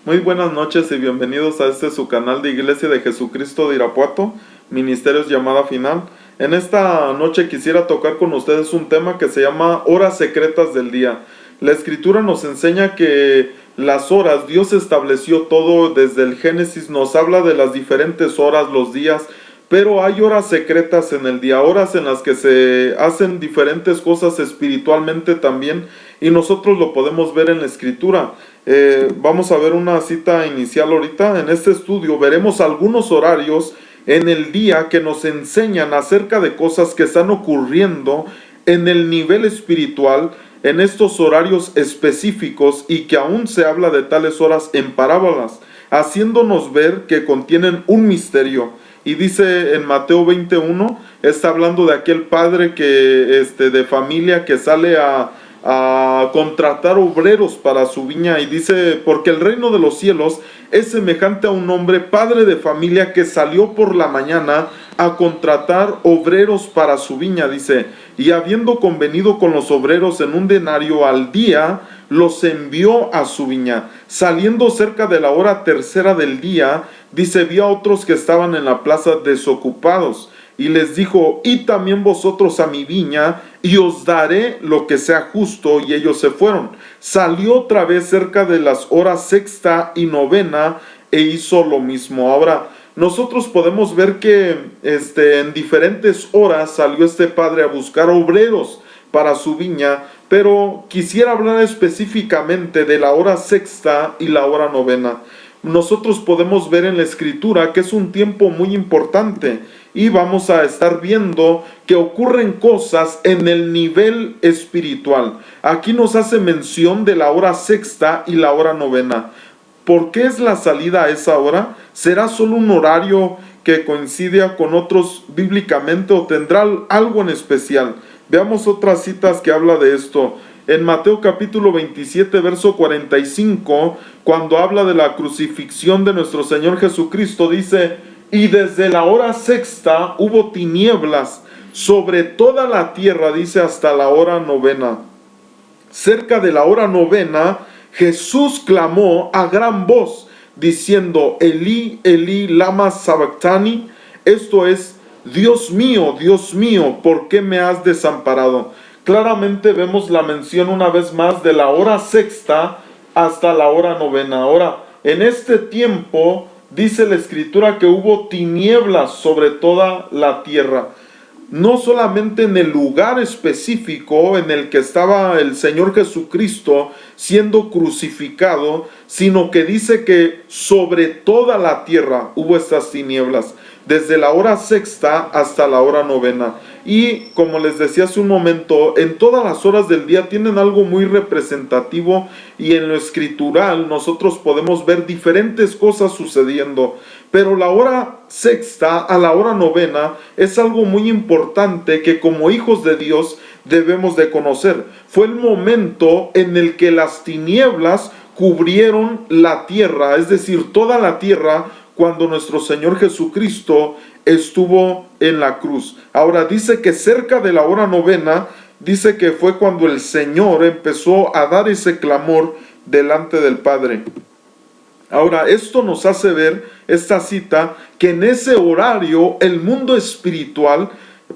Muy buenas noches y bienvenidos a su canal de Iglesia de Jesucristo de Irapuato, Ministerios Llamada Final. En esta noche quisiera tocar con ustedes un tema que se llama horas secretas del día. La Escritura nos enseña que las horas, Dios estableció todo desde el Génesis, nos habla de las diferentes horas, los días, pero hay horas secretas en el día, horas en las que se hacen diferentes cosas espiritualmente también, y nosotros lo podemos ver en la Escritura. Vamos a ver una cita inicial ahorita. En este estudio veremos algunos horarios en el día que nos enseñan acerca de cosas que están ocurriendo en el nivel espiritual, en estos horarios específicos, y que aún se habla de tales horas en parábolas, haciéndonos ver que contienen un misterio. Y dice en Mateo 21, está hablando de aquel padre de familia que sale a contratar obreros para su viña, y dice: porque el reino de los cielos es semejante a un hombre padre de familia que salió por la mañana a contratar obreros para su viña. Dice: y habiendo convenido con los obreros en un denario al día, los envió a su viña. Saliendo cerca de la hora tercera del día, dice, vio a otros que estaban en la plaza desocupados, y les dijo: id también vosotros a mi viña, y os daré lo que sea justo. Y ellos se fueron. Salió otra vez cerca de las horas sexta y novena, e hizo lo mismo. Ahora, nosotros podemos ver que en diferentes horas salió este padre a buscar obreros para su viña, pero quisiera hablar específicamente de la hora sexta y la hora novena. Nosotros podemos ver en la Escritura que es un tiempo muy importante, y vamos a estar viendo que ocurren cosas en el nivel espiritual. Aquí nos hace mención de la hora sexta y la hora novena. ¿Por qué es la salida a esa hora? ¿Será solo un horario que coincide con otros bíblicamente, o tendrá algo en especial? Veamos otras citas que habla de esto. En Mateo capítulo 27, verso 45, cuando habla de la crucifixión de nuestro Señor Jesucristo, dice: y desde la hora sexta hubo tinieblas sobre toda la tierra, dice, hasta la hora novena. Cerca de la hora novena, Jesús clamó a gran voz, diciendo: Elí, Elí, lama sabactani. Esto es: Dios mío, ¿por qué me has desamparado? Claramente vemos la mención una vez más de la hora sexta hasta la hora novena. Ahora, en este tiempo, dice la Escritura que hubo tinieblas sobre toda la tierra. No solamente en el lugar específico en el que estaba el Señor Jesucristo siendo crucificado, sino que dice que sobre toda la tierra hubo estas tinieblas, desde la hora sexta hasta la hora novena. Y como les decía hace un momento, en todas las horas del día tienen algo muy representativo, y en lo escritural nosotros podemos ver diferentes cosas sucediendo. Pero la hora sexta a la hora novena es algo muy importante que como hijos de Dios debemos de conocer. Fue el momento en el que las tinieblas cubrieron la tierra, es decir, toda la tierra, cuando nuestro Señor Jesucristo estuvo en la cruz. Ahora dice que cerca de la hora novena, dice que fue cuando el Señor empezó a dar ese clamor delante del Padre. Ahora, esto nos hace ver, esta cita, que en ese horario el mundo espiritual,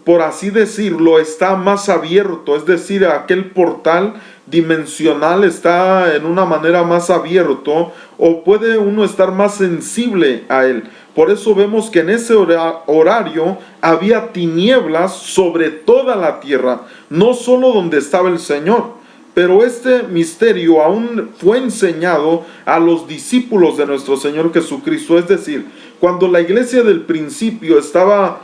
por así decirlo, está más abierto, es decir, aquel portal dimensional está en una manera más abierto, o puede uno estar más sensible a él. Por eso vemos que en ese horario había tinieblas sobre toda la tierra, no solo donde estaba el Señor. Pero este misterio aún fue enseñado a los discípulos de nuestro Señor Jesucristo. Es decir, cuando la iglesia del principio estaba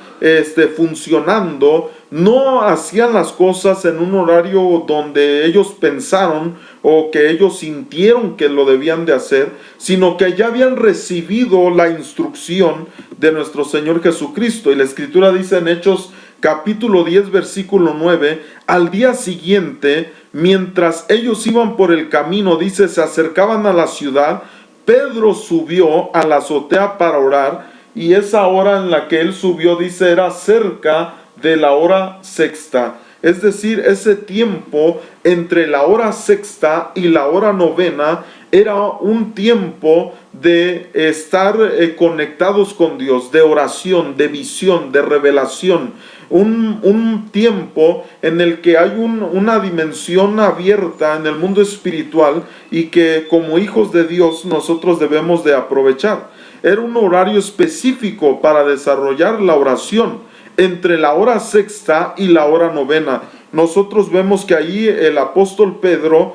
funcionando, no hacían las cosas en un horario donde ellos pensaron o que ellos sintieron que lo debían de hacer, sino que ya habían recibido la instrucción de nuestro Señor Jesucristo. Y la Escritura dice en Hechos capítulo 10, versículo 9, al día siguiente, mientras ellos iban por el camino, dice, se acercaban a la ciudad, Pedro subió a la azotea para orar, y esa hora en la que él subió, dice, era cerca de la hora sexta. Es decir, ese tiempo entre la hora sexta y la hora novena era un tiempo de estar conectados con Dios, de oración, de visión, de revelación. Un tiempo en el que hay una dimensión abierta en el mundo espiritual y que como hijos de Dios nosotros debemos de aprovechar. Era un horario específico para desarrollar la oración entre la hora sexta y la hora novena. Nosotros vemos que ahí el apóstol Pedro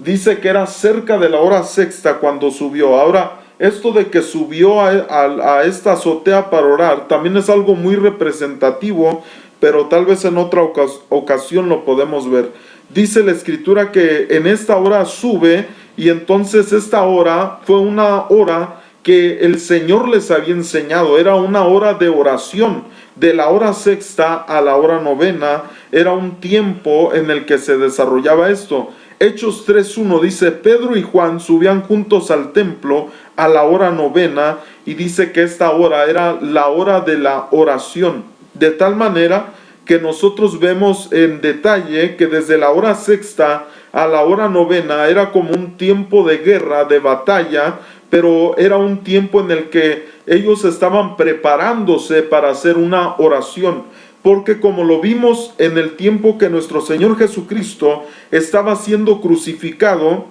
dice que era cerca de la hora sexta cuando subió. Ahora, esto de que subió a esta azotea para orar también es algo muy representativo, pero tal vez en otra ocasión lo podemos ver. Dice la escritura que en esta hora sube, y entonces esta hora fue una hora que el Señor les había enseñado. Era una hora de oración. De la hora sexta a la hora novena era un tiempo en el que se desarrollaba esto. Hechos 3:1 dice: Pedro y Juan subían juntos al templo a la hora novena, y dice que esta hora era la hora de la oración. De tal manera que nosotros vemos en detalle que desde la hora sexta a la hora novena era como un tiempo de guerra, de batalla, pero era un tiempo en el que ellos estaban preparándose para hacer una oración. Porque como lo vimos en el tiempo que nuestro Señor Jesucristo estaba siendo crucificado,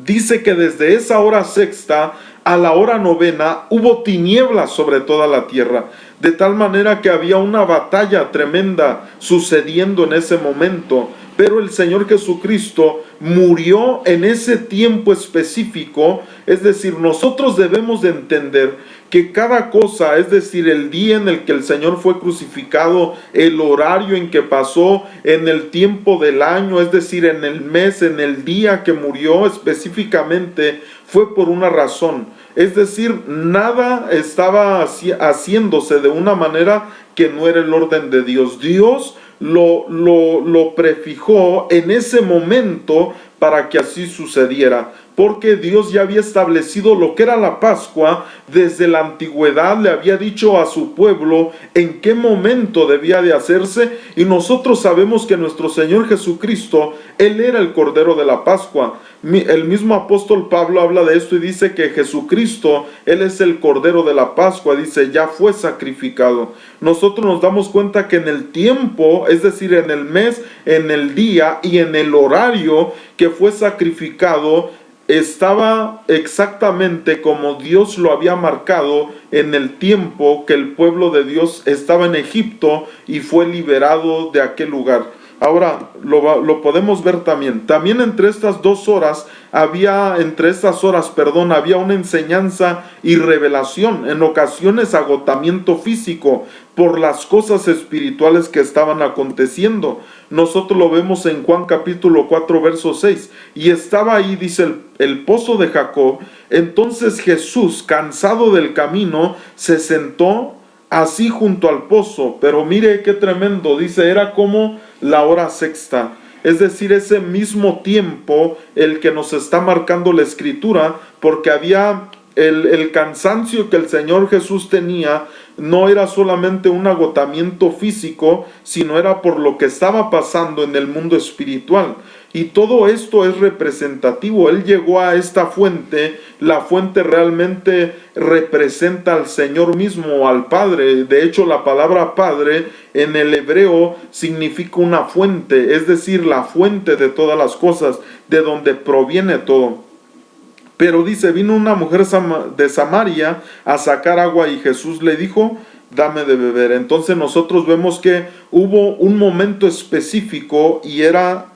dice que desde esa hora sexta a la hora novena hubo tinieblas sobre toda la tierra, de tal manera que había una batalla tremenda sucediendo en ese momento. Pero el Señor Jesucristo murió en ese tiempo específico. Es decir, nosotros debemos de entender que cada cosa, es decir, el día en el que el Señor fue crucificado, el horario en que pasó, en el tiempo del año, es decir, en el mes, en el día que murió específicamente, fue por una razón. Es decir, nada estaba haciéndose de una manera que no era el orden de Dios. Dios lo prefijó en ese momento para que así sucediera, porque Dios ya había establecido lo que era la Pascua. Desde la antigüedad le había dicho a su pueblo en qué momento debía de hacerse, y nosotros sabemos que nuestro Señor Jesucristo, Él era el Cordero de la Pascua. El mismo apóstol Pablo habla de esto y dice que Jesucristo, Él es el Cordero de la Pascua, dice, ya fue sacrificado. Nosotros nos damos cuenta que en el tiempo, es decir, en el mes, en el día y en el horario que fue sacrificado, estaba exactamente como Dios lo había marcado en el tiempo que el pueblo de Dios estaba en Egipto y fue liberado de aquel lugar. Ahora lo podemos ver también. También entre estas horas había una enseñanza y revelación, en ocasiones agotamiento físico por las cosas espirituales que estaban aconteciendo. Nosotros lo vemos en Juan capítulo 4 verso 6. Y estaba ahí, dice, el pozo de Jacob. Entonces Jesús, cansado del camino, se sentó así junto al pozo. Pero mire qué tremendo, dice, era como la hora sexta, es decir, ese mismo tiempo el que nos está marcando la escritura, porque había el cansancio que el Señor Jesús tenía. No era solamente un agotamiento físico, sino era por lo que estaba pasando en el mundo espiritual. Y todo esto es representativo. Él llegó a esta fuente. La fuente realmente representa al Señor mismo, al Padre. De hecho, la palabra Padre en el hebreo significa una fuente, es decir, la fuente de todas las cosas, de donde proviene todo. Pero dice, vino una mujer de Samaria a sacar agua, y Jesús le dijo, dame de beber. Entonces nosotros vemos que hubo un momento específico y era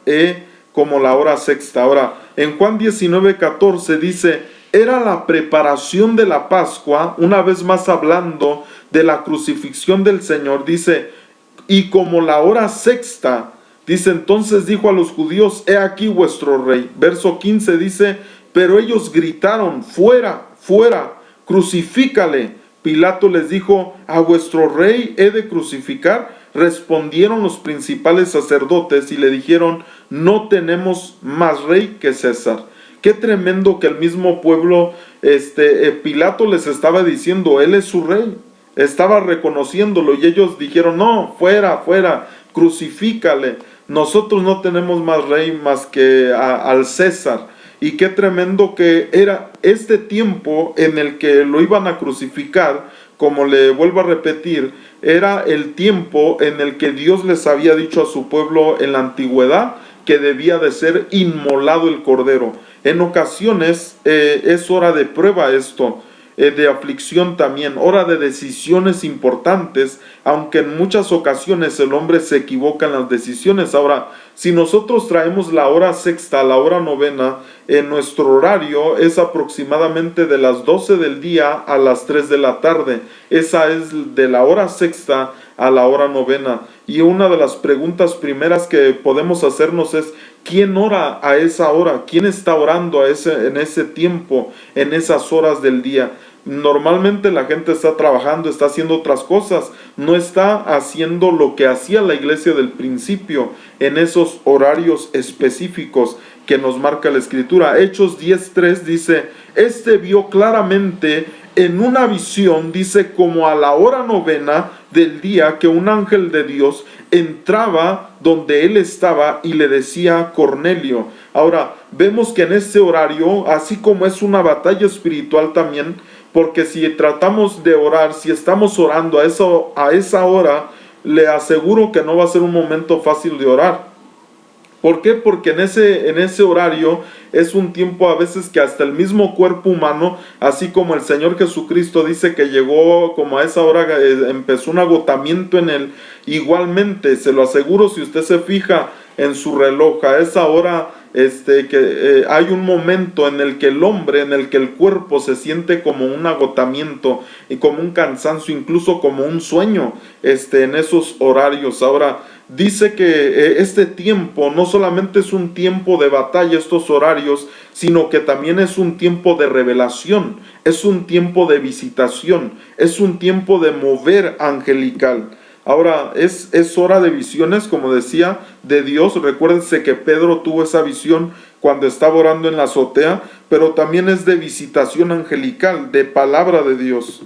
como la hora sexta. Ahora, en Juan 19:14 dice, era la preparación de la Pascua, una vez más hablando de la crucifixión del Señor. Dice, y como la hora sexta, dice, entonces dijo a los judíos, he aquí vuestro rey. Verso 15 dice, pero ellos gritaron, fuera, fuera, crucifícale. Pilato les dijo, ¿a vuestro rey he de crucificar? Respondieron los principales sacerdotes y le dijeron, no tenemos más rey que César. Qué tremendo que el mismo pueblo, Pilato les estaba diciendo, él es su rey. Estaba reconociéndolo, y ellos dijeron, no, fuera, fuera, crucifícale. Nosotros no tenemos más rey más que al César. y qué tremendo que era este tiempo en el que lo iban a crucificar. Como le vuelvo a repetir, era el tiempo en el que Dios les había dicho a su pueblo en la antigüedad que debía de ser inmolado el cordero. En ocasiones es hora de prueba esto, de aflicción también, hora de decisiones importantes, aunque en muchas ocasiones el hombre se equivoca en las decisiones. Ahora, si nosotros traemos la hora sexta, la hora novena, en nuestro horario es aproximadamente de las 12 del día a las 3 de la tarde. Esa es de la hora sexta a la hora novena. Y una de las preguntas primeras que podemos hacernos es: ¿quién ora a esa hora? ¿Quién está orando en ese tiempo, en esas horas del día? Normalmente la gente está trabajando, está haciendo otras cosas, no está haciendo lo que hacía la iglesia del principio en esos horarios específicos que nos marca la escritura. Hechos 10:3 dice: este vio claramente en una visión, dice, como a la hora novena del día, que un ángel de Dios entraba donde él estaba y le decía: Cornelio. Ahora, vemos que en este horario, así como es una batalla espiritual también, porque si tratamos de orar, si estamos orando a esa hora, le aseguro que no va a ser un momento fácil de orar. ¿Por qué? Porque en ese horario es un tiempo a veces que hasta el mismo cuerpo humano, así como el Señor Jesucristo dice que llegó como a esa hora, empezó un agotamiento en él. Igualmente, se lo aseguro, si usted se fija en su reloj, a esa hora hay un momento en el que el hombre, en el que el cuerpo se siente como un agotamiento y como un cansancio, incluso como un sueño en esos horarios. Ahora, dice que este tiempo no solamente es un tiempo de batalla, estos horarios, sino que también es un tiempo de revelación, es un tiempo de visitación, es un tiempo de mover angelical. Ahora, es hora de visiones, como decía, de Dios. Recuérdense que Pedro tuvo esa visión cuando estaba orando en la azotea, pero también es de visitación angelical, de palabra de Dios.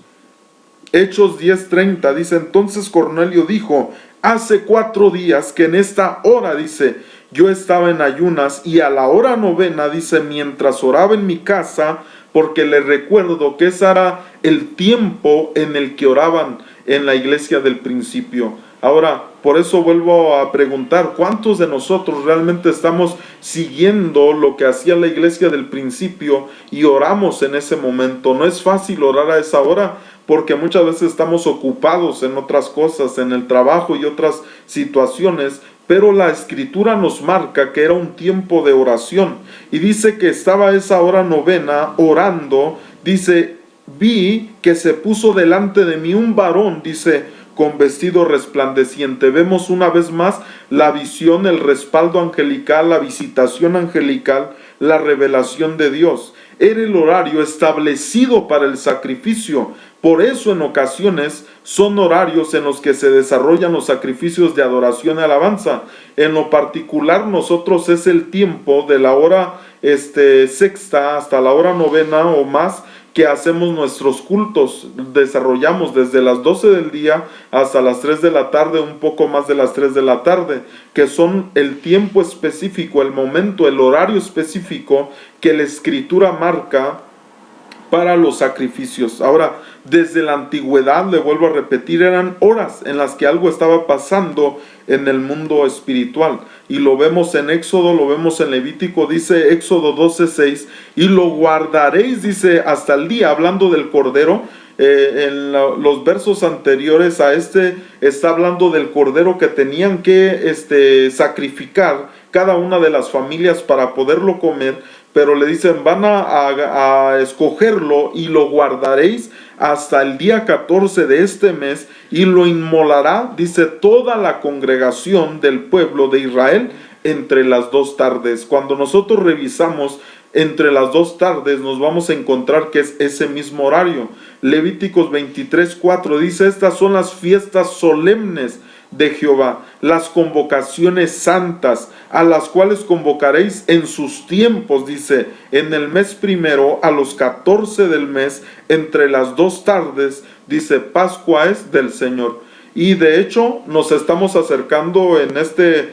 Hechos 10:30 dice: entonces Cornelio dijo: hace 4 días que en esta hora, dice, yo estaba en ayunas, y a la hora novena, dice, mientras oraba en mi casa, porque le recuerdo que ese era el tiempo en el que oraban en la iglesia del principio. Ahora, por eso vuelvo a preguntar: ¿cuántos de nosotros realmente estamos siguiendo lo que hacía la iglesia del principio y oramos en ese momento? No es fácil orar a esa hora, porque muchas veces estamos ocupados en otras cosas, en el trabajo y otras situaciones, pero la escritura nos marca que era un tiempo de oración, y dice que estaba esa hora novena orando. Dice: vi que se puso delante de mí un varón, dice, con vestido resplandeciente. Vemos una vez más la visión, el respaldo angelical, la visitación angelical, la revelación de Dios. Era el horario establecido para el sacrificio. Por eso en ocasiones son horarios en los que se desarrollan los sacrificios de adoración y alabanza. En lo particular, nosotros es el tiempo de la hora sexta hasta la hora novena o más, que hacemos nuestros cultos. Desarrollamos desde las 12 del día hasta las 3 de la tarde, un poco más de las 3 de la tarde, que son el tiempo específico, el momento, el horario específico que la escritura marca para los sacrificios. Ahora, desde la antigüedad, le vuelvo a repetir, eran horas en las que algo estaba pasando en el mundo espiritual, y lo vemos en Éxodo, lo vemos en Levítico. Dice Éxodo 12:6: y lo guardaréis, dice, hasta el día, hablando del cordero. En los versos anteriores a está hablando del cordero que tenían que sacrificar cada una de las familias para poderlo comer, pero le dicen: van a escogerlo y lo guardaréis hasta el día 14 de este mes, y lo inmolará, dice, toda la congregación del pueblo de Israel entre las 2 tardes. Cuando nosotros revisamos entre las 2 tardes, nos vamos a encontrar que es ese mismo horario. Levíticos 23:4 dice: estas son las fiestas solemnes de Jehová, las convocaciones santas, a las cuales convocaréis en sus tiempos, dice, en el mes primero, a los 14 del mes, entre las 2 tardes, dice, Pascua es del Señor. Y de hecho nos estamos acercando en este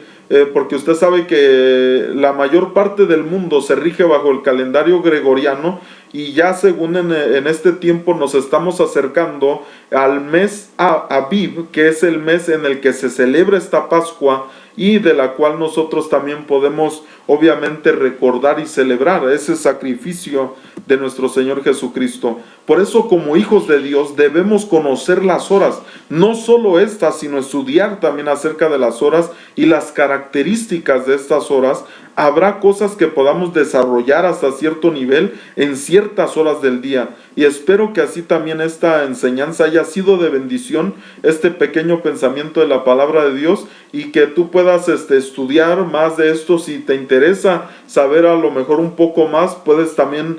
porque usted sabe que la mayor parte del mundo se rige bajo el calendario gregoriano, y ya según en este tiempo nos estamos acercando al mes Aviv, que es el mes en el que se celebra esta Pascua, y de la cual nosotros también podemos obviamente recordar y celebrar ese sacrificio de nuestro Señor Jesucristo. Por eso, como hijos de Dios, debemos conocer las horas, no solo estas, sino estudiar también acerca de las horas y las características de estas horas. Habrá cosas que podamos desarrollar hasta cierto nivel en ciertas horas del día, y espero que así también esta enseñanza haya sido de bendición, este pequeño pensamiento de la palabra de Dios, y que tú puedas estudiar más de esto. Si te interesa saber a lo mejor un poco más, puedes también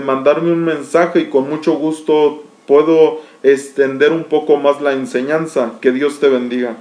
mandarme un mensaje, y con mucho gusto puedo extender un poco más la enseñanza. Que Dios te bendiga.